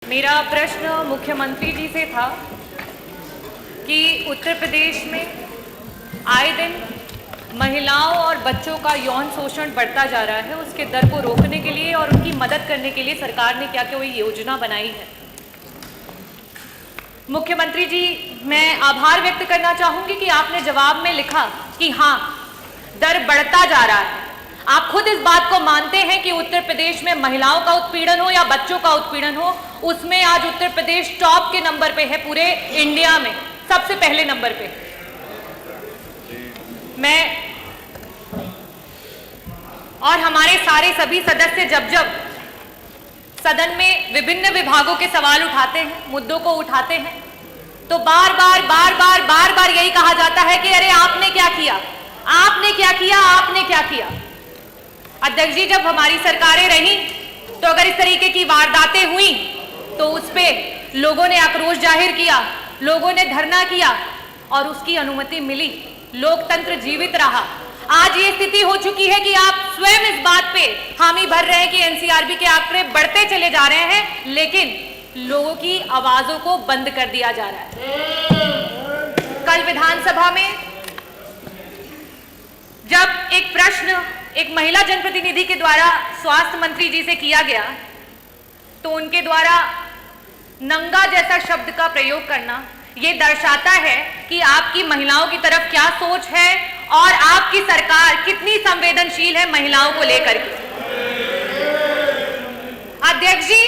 मेरा प्रश्न मुख्यमंत्री जी से था कि उत्तर प्रदेश में आए दिन महिलाओं और बच्चों का यौन शोषण बढ़ता जा रहा है। उसके दर को रोकने के लिए और उनकी मदद करने के लिए सरकार ने क्या कोई योजना बनाई है? मुख्यमंत्री जी, मैं आभार व्यक्त करना चाहूंगी कि आपने जवाब में लिखा कि हाँ, दर बढ़ता जा रहा है। आप खुद इस बात को मानते हैं कि उत्तर प्रदेश में महिलाओं का उत्पीड़न हो या बच्चों का उत्पीड़न हो, उसमें आज उत्तर प्रदेश टॉप के नंबर पे है, पूरे इंडिया में सबसे पहले नंबर पे। मैं और हमारे सारे सभी सदस्य जब जब सदन में विभिन्न विभागों के सवाल उठाते हैं, मुद्दों को उठाते हैं, तो बार बार यही कहा जाता है कि अरे आपने क्या किया, आपने क्या किया, आपने क्या किया। अध्यक्ष जी, जब हमारी सरकारें रही तो अगर इस तरीके की वारदातें हुई तो उस पे लोगों ने आक्रोश जाहिर किया, लोगों ने धरना किया और उसकी अनुमति मिली, लोकतंत्र जीवित रहा। आज ये स्थिति हो चुकी है कि आप स्वयं इस बात पे हामी भर रहे हैं कि एनसीआरबी के आंकड़े बढ़ते चले जा रहे हैं, लेकिन लोगों की आवाजों को बंद कर दिया जा रहा है। कल विधानसभा में जब एक प्रश्न एक महिला जनप्रतिनिधि के द्वारा स्वास्थ्य मंत्री जी से किया गया तो उनके द्वारा नंगा जैसा शब्द का प्रयोग करना ये दर्शाता है कि आपकी महिलाओं की तरफ क्या सोच है और आपकी सरकार कितनी संवेदनशील है महिलाओं को लेकर के। अध्यक्ष जी,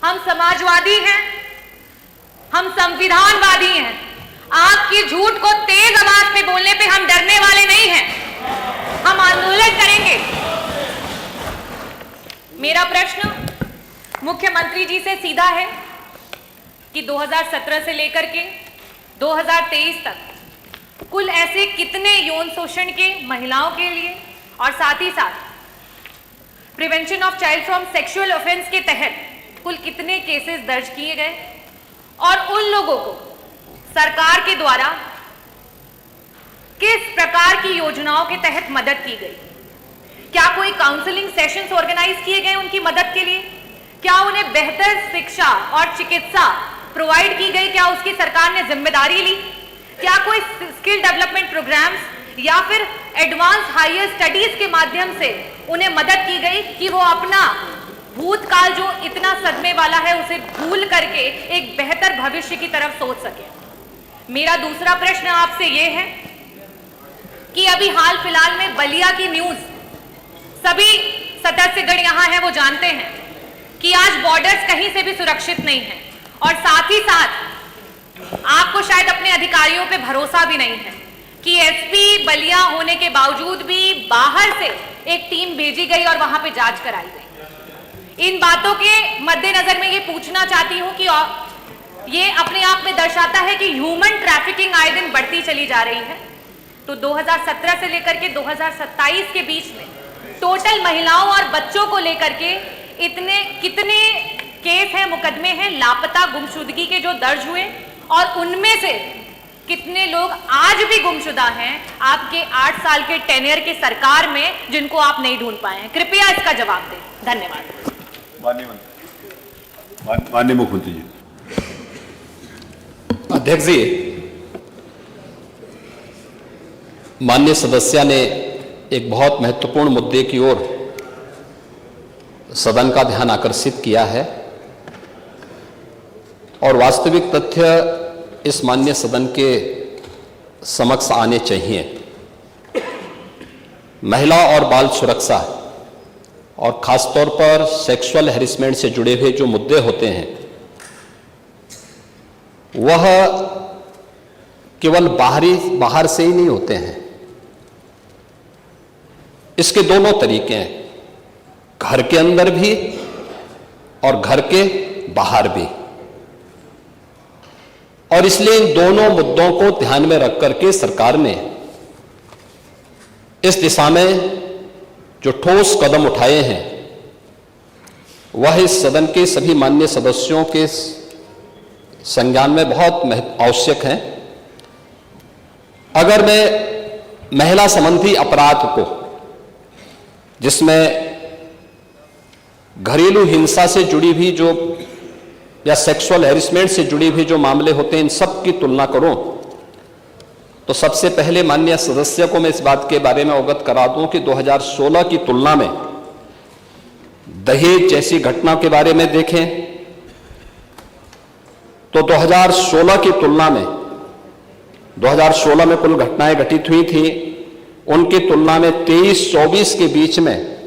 हम समाजवादी हैं, हम संविधानवादी हैं। आपकी झूठ को तेज आवाज में बोलने पे हम डरने वाले नहीं हैं, हम आंदोलन करेंगे। मेरा प्रश्न मुख्यमंत्री जी से सीधा है कि 2017 से लेकर के 2023 तक कुल ऐसे कितने यौन शोषण के महिलाओं के लिए और साथ ही साथ prevention of child from sexual offence के तहत कुल कितने केसेस दर्ज किए गए और उन लोगों को सरकार के द्वारा किस प्रकार की योजनाओं के तहत मदद की गई? क्या कोई काउंसलिंग सेशंस ऑर्गेनाइज किए गए उनकी मदद के लिए? क्या उन्हें बेहतर शिक्षा और चिकित्सा प्रोवाइड की गई? क्या उसकी सरकार ने जिम्मेदारी ली? क्या कोई स्किल डेवलपमेंट प्रोग्राम्स या फिर एडवांस हायर स्टडीज के माध्यम से उन्हें मदद की गई कि वो अपना भूतकाल जो इतना सदमे वाला है उसे भूल करके एक बेहतर भविष्य की तरफ सोच सके? मेरा दूसरा प्रश्न आपसे यह है कि अभी हाल फिलहाल में बलिया की न्यूज सभी सदस्यगण यहां हैं, वो जानते हैं कि आज बॉर्डर्स कहीं से भी सुरक्षित नहीं है और साथ ही साथ आपको शायद अपने अधिकारियों पे भरोसा भी नहीं है कि एसपी बलिया होने के बावजूद भी बाहर से एक टीम भेजी गई और वहां पे जांच कराई गई। इन बातों के मद्देनजर मैं ये पूछना चाहती हूं कि ये अपने आप में दर्शाता है कि ह्यूमन ट्रैफिकिंग आए दिन बढ़ती चली जा रही है। तो 2017 से लेकर के 2027 के बीच में टोटल महिलाओं और बच्चों को लेकर के कितने केस हैं, मुकदमे हैं लापता गुमशुदगी के जो दर्ज हुए और उनमें से कितने लोग आज भी गुमशुदा हैं आपके 8 साल के टेन्योर की सरकार में जिनको आप नहीं ढूंढ पाए हैं? कृपया इसका जवाब दें। धन्यवाद। माननीय मुख्यमंत्री जी। अध्यक्ष जी, माननीय सदस्य ने एक बहुत महत्वपूर्ण मुद्दे की ओर सदन का ध्यान आकर्षित किया है और वास्तविक तथ्य इस माननीय सदन के समक्ष आने चाहिए। महिला और बाल सुरक्षा और खासतौर पर सेक्सुअल हैरेसमेंट से जुड़े हुए जो मुद्दे होते हैं वह केवल बाहर से ही नहीं होते हैं। इसके दोनों तरीके हैं, घर के अंदर भी और घर के बाहर भी, और इसलिए इन दोनों मुद्दों को ध्यान में रख करके सरकार ने इस दिशा में जो ठोस कदम उठाए हैं वह इस सदन के सभी माननीय सदस्यों के संज्ञान में बहुत आवश्यक हैं। अगर मैं महिला संबंधी अपराध को, जिसमें घरेलू हिंसा से जुड़ी हुई जो या सेक्सुअल हैरेसमेंट से जुड़ी हुई जो मामले होते हैं, इन सब की तुलना करूं तो सबसे पहले माननीय सदस्य को मैं इस बात के बारे में अवगत करा दूं कि 2016 की तुलना में दहेज जैसी घटना के बारे में देखें तो 2016 की तुलना में 2016 में कुल घटनाएं घटित हुई थी, उनकी तुलना में 23-24 के बीच में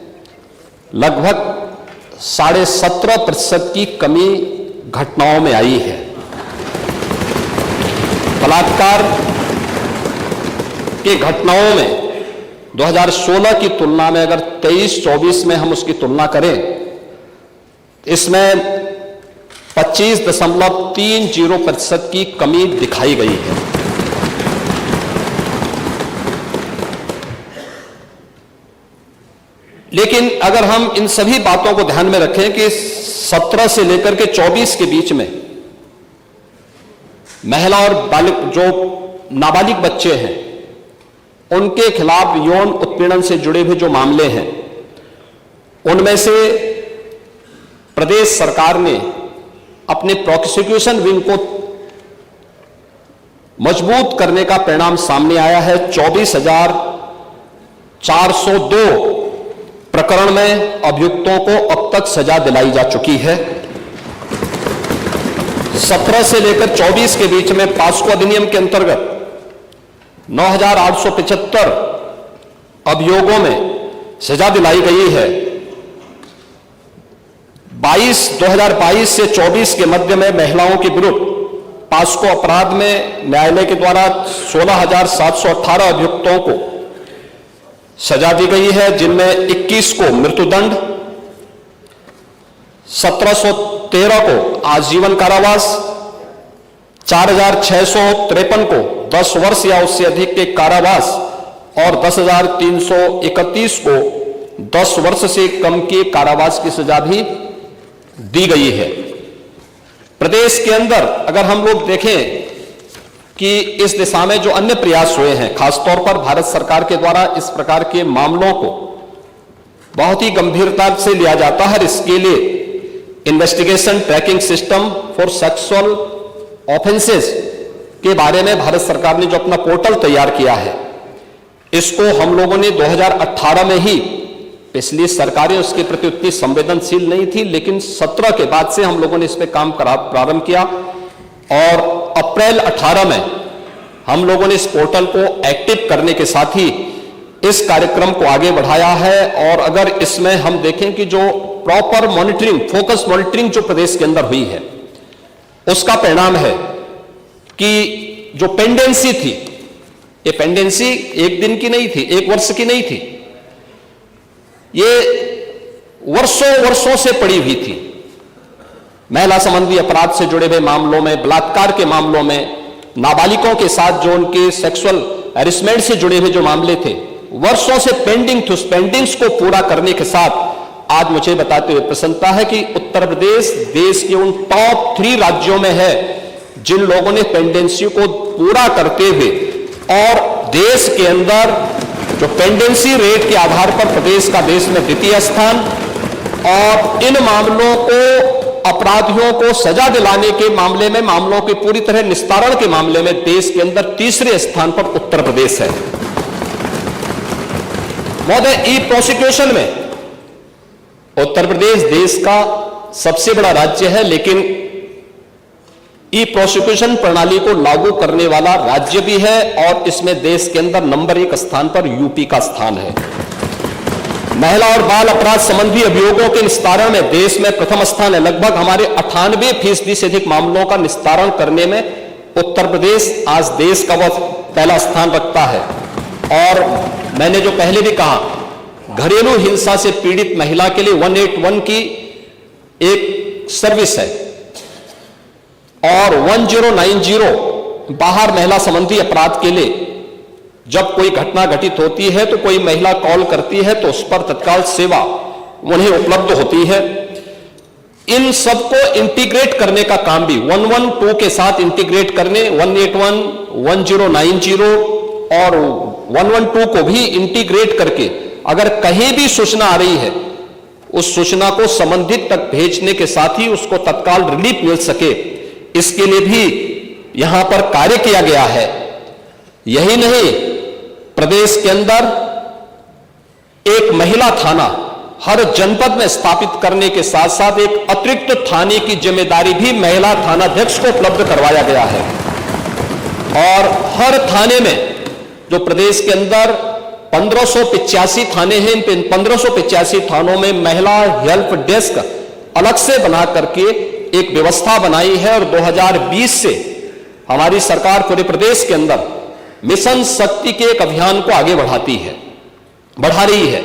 लगभग 17.5% की कमी घटनाओं में आई है। बलात्कार की घटनाओं में 2016 की तुलना में अगर 23-24 में हम उसकी तुलना करें, इसमें 25.30% की कमी दिखाई गई है। लेकिन अगर हम इन सभी बातों को ध्यान में रखें कि 17 से लेकर के 24 के बीच में महिला और बालिक जो नाबालिग बच्चे हैं उनके खिलाफ यौन उत्पीड़न से जुड़े हुए जो मामले हैं, उनमें से प्रदेश सरकार ने अपने प्रोसिक्यूशन विंग को मजबूत करने का परिणाम सामने आया है। 24,402 प्रकरण में अभियुक्तों को अब तक सजा दिलाई जा चुकी है। 17 से लेकर 24 के बीच में पास्को अधिनियम के अंतर्गत 9,875 अभियोगों में सजा दिलाई गई है। 2022 से 24 के मध्य में महिलाओं के विरुद्ध पास्को अपराध में न्यायालय के द्वारा 16,718 अभियुक्तों को सजा दी गई है, जिनमें 21 को मृत्युदंड, 1713 को आजीवन कारावास, 4,653 को 10 वर्ष या उससे अधिक के कारावास और 10,331 को 10 वर्ष से कम के कारावास की सजा भी दी गई है। प्रदेश के अंदर अगर हम लोग देखें कि इस दिशा में जो अन्य प्रयास हुए हैं, खासतौर पर भारत सरकार के द्वारा इस प्रकार के मामलों को बहुत ही गंभीरता से लिया जाता है। इसके लिए investigation tracking system for sexual offences के बारे में भारत सरकार ने जो अपना पोर्टल तैयार किया है, इसको हम लोगों ने 2018 में ही, पिछली सरकारें उसके प्रति उतनी संवेदनशील नहीं थी, लेकिन 17 के बाद से हम लोगों ने इस पर काम प्रारंभ किया और अप्रैल 18 में हम लोगों ने इस पोर्टल को एक्टिव करने के साथ ही इस कार्यक्रम को आगे बढ़ाया है। और अगर इसमें हम देखें कि जो प्रॉपर मॉनिटरिंग, फोकस मॉनिटरिंग जो प्रदेश के अंदर हुई है, उसका परिणाम है कि जो पेंडेंसी थी, ये पेंडेंसी एक दिन की नहीं थी, एक वर्ष की नहीं थी, ये वर्षों से पड़ी हुई थी। महिला संबंधी अपराध से जुड़े हुए मामलों में, बलात्कार के मामलों में, नाबालिगों के साथ जो उनके सेक्सुअल हैरेसमेंट से जुड़े हुए जो मामले थे, वर्षों से पेंडिंग थे। उस पेंडिंग्स को पूरा करने के साथ आज मुझे बताते हुए प्रसन्नता है कि उत्तर प्रदेश देश के उन टॉप 3 राज्यों में है जिन लोगों ने पेंडेंसी को पूरा करते हुए, और देश के अंदर जो पेंडेंसी रेट के आधार पर प्रदेश का देश में द्वितीय स्थान, और इन मामलों को, अपराधियों को सजा दिलाने के मामले में, मामलों के पूरी तरह निस्तारण के मामले में देश के अंदर तीसरे स्थान पर उत्तर प्रदेश है। महोदय, ई प्रोसिक्यूशन में उत्तर प्रदेश देश का सबसे बड़ा राज्य है, लेकिन ई प्रोसिक्यूशन प्रणाली को लागू करने वाला राज्य भी है, और इसमें देश के अंदर नंबर 1 स्थान पर यूपी का स्थान है। महिला और बाल अपराध संबंधी अभियोगों के निस्तारण में देश में प्रथम स्थान है। लगभग हमारे 98% से अधिक मामलों का निस्तारण करने में उत्तर प्रदेश आज देश का वह पहला स्थान रखता है। और मैंने जो पहले भी कहा, घरेलू हिंसा से पीड़ित महिला के लिए 181 की एक सर्विस है, और 1090 बाहर महिला संबंधी अपराध के लिए जब कोई घटना घटित होती है तो कोई महिला कॉल करती है तो उस पर तत्काल सेवा उन्हें उपलब्ध होती है। इन सबको इंटीग्रेट करने का काम भी 112 के साथ इंटीग्रेट करने, 181, 1090 और 112 को भी इंटीग्रेट करके अगर कहीं भी सूचना आ रही है, उस सूचना को संबंधित तक भेजने के साथ ही उसको तत्काल रिलीफ मिल सके, इसके लिए भी यहां पर कार्य किया गया है। यही नहीं, प्रदेश के अंदर एक महिला थाना हर जनपद में स्थापित करने के साथ साथ एक अतिरिक्त थाने की जिम्मेदारी भी महिला थानाध्यक्ष को उपलब्ध करवाया गया है। और हर थाने में, जो प्रदेश के अंदर 1585 थाने हैं, इन 1585 थानों में महिला हेल्प डेस्क अलग से बना करके एक व्यवस्था बनाई है। और 2020 से हमारी सरकार पूरे प्रदेश के अंदर मिशन शक्ति के एक अभियान को आगे बढ़ा रही है।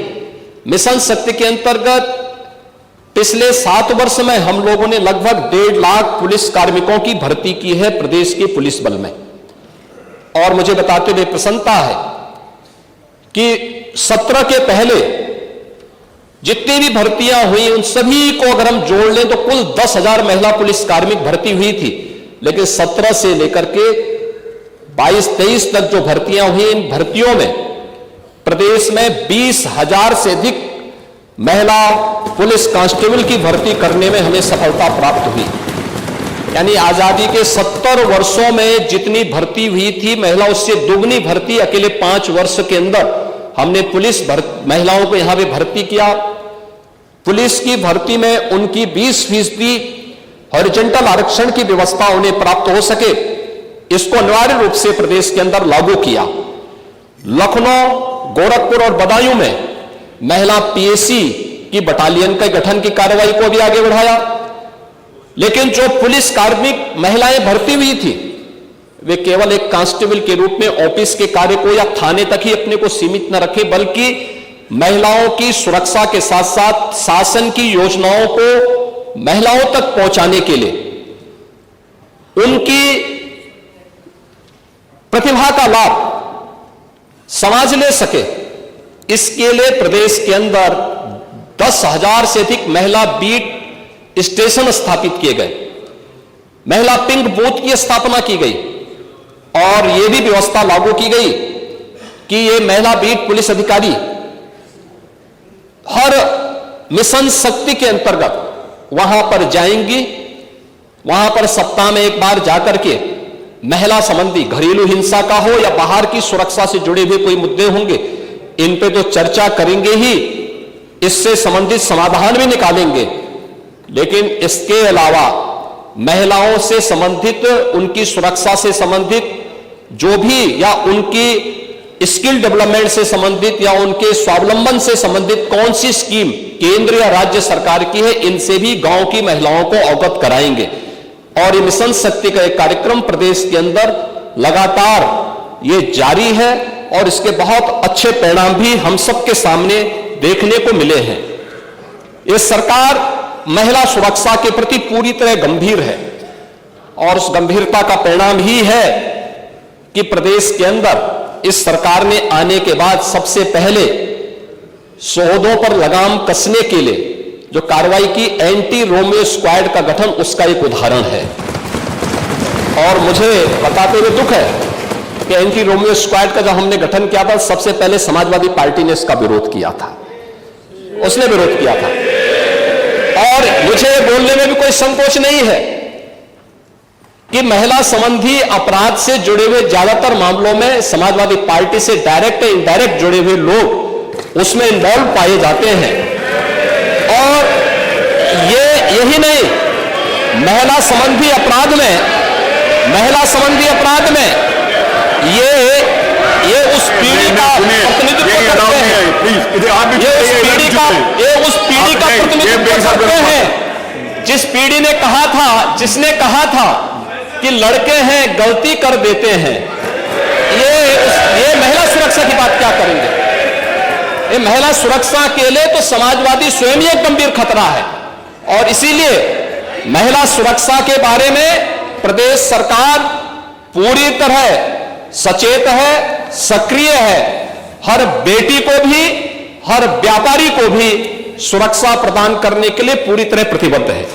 मिशन शक्ति के अंतर्गत पिछले 7 वर्ष में हम लोगों ने लगभग 1.5 लाख पुलिस कार्मिकों की भर्ती की है प्रदेश के पुलिस बल में। और मुझे बताते हुए प्रसन्नता है कि 17 के पहले जितनी भी भर्तियां हुई उन सभी को अगर हम जोड़ लें तो कुल 10,000 महिला पुलिस कार्मिक भर्ती हुई थी। लेकिन 17 से लेकर के 22-23 तक जो भर्तियां हुई, इन भर्तियों में प्रदेश में 20,000 से अधिक महिला पुलिस कांस्टेबल की भर्ती करने में हमें सफलता प्राप्त हुई। यानी आजादी के 70 वर्षों में जितनी भर्ती हुई थी महिला, उससे दुगनी भर्ती अकेले 5 वर्ष के अंदर हमने पुलिस महिलाओं को यहां पे भर्ती किया। पुलिस की भर्ती में उनकी 20% हॉरिजॉन्टल आरक्षण की व्यवस्था उन्हें प्राप्त हो सके, इसको अनिवार्य रूप से प्रदेश के अंदर लागू किया। लखनऊ, गोरखपुर और बदायूं में महिला पीएसी की बटालियन के गठन की कार्रवाई को भी आगे बढ़ाया। लेकिन जो पुलिस कार्मिक महिलाएं भर्ती हुई थी, वे केवल एक कांस्टेबल के रूप में ऑफिस के कार्य को या थाने तक ही अपने को सीमित न रखे, बल्कि महिलाओं की सुरक्षा के साथ साथ शासन की योजनाओं को महिलाओं तक पहुंचाने के लिए उनकी प्रतिभा का लाभ समाज ले सके, इसके लिए प्रदेश के अंदर 10,000 से अधिक महिला बीट स्टेशन स्थापित किए गए, महिला पिंक बूथ की स्थापना की गई। और यह भी व्यवस्था लागू की गई कि ये महिला बीट पुलिस अधिकारी हर मिशन शक्ति के अंतर्गत वहां पर जाएंगी, वहां पर सप्ताह में एक बार जाकर के महिला संबंधी घरेलू हिंसा का हो या बाहर की सुरक्षा से जुड़े हुए कोई मुद्दे होंगे, इन पे तो चर्चा करेंगे ही, इससे संबंधित समाधान भी निकालेंगे। लेकिन इसके अलावा महिलाओं से संबंधित, उनकी सुरक्षा से संबंधित जो भी, या उनकी स्किल डेवलपमेंट से संबंधित या उनके स्वावलंबन से संबंधित कौन सी स्कीम केंद्र या राज्य सरकार की है, इनसे भी गांव की महिलाओं को अवगत कराएंगे। और ये मिशन शक्ति का एक कार्यक्रम प्रदेश के अंदर लगातार ये जारी है और इसके बहुत अच्छे परिणाम भी हम सबके सामने देखने को मिले हैं। ये सरकार महिला सुरक्षा के प्रति पूरी तरह गंभीर है और उस गंभीरता का परिणाम ही है कि प्रदेश के अंदर इस सरकार ने आने के बाद सबसे पहले शोधों पर लगाम कसने के लिए जो कार्रवाई की एंटी रोमियो स्क्वाड का गठन, उसका एक उदाहरण है। और मुझे बताते हुए दुख है कि एंटी रोमियो स्क्वाड का जब हमने गठन किया था, सबसे पहले समाजवादी पार्टी ने इसका विरोध किया था, उसने विरोध किया था। और मुझे बोलने में भी कोई संकोच नहीं है कि महिला संबंधी अपराध से जुड़े हुए ज्यादातर मामलों में समाजवादी पार्टी से डायरेक्ट या इनडायरेक्ट जुड़े हुए लोग उसमें इन्वॉल्व पाए जाते हैं। और यही नहीं, महिला संबंधी अपराध में ये उस पीढ़ी का प्रतिनिधित्व करते हैं, ये उस पीढ़ी का प्रतिनिधित्व करते हैं जिस पीढ़ी ने कहा था, जिसने कहा था कि लड़के हैं गलती कर देते हैं। ये महिला सुरक्षा की बात क्या करेंगे? ये महिला सुरक्षा के लिए तो समाजवादी स्वयं ही एक गंभीर खतरा है। और इसीलिए महिला सुरक्षा के बारे में प्रदेश सरकार पूरी तरह सचेत है, सक्रिय है। हर बेटी को भी, हर व्यापारी को भी सुरक्षा प्रदान करने के लिए पूरी तरह प्रतिबद्ध है।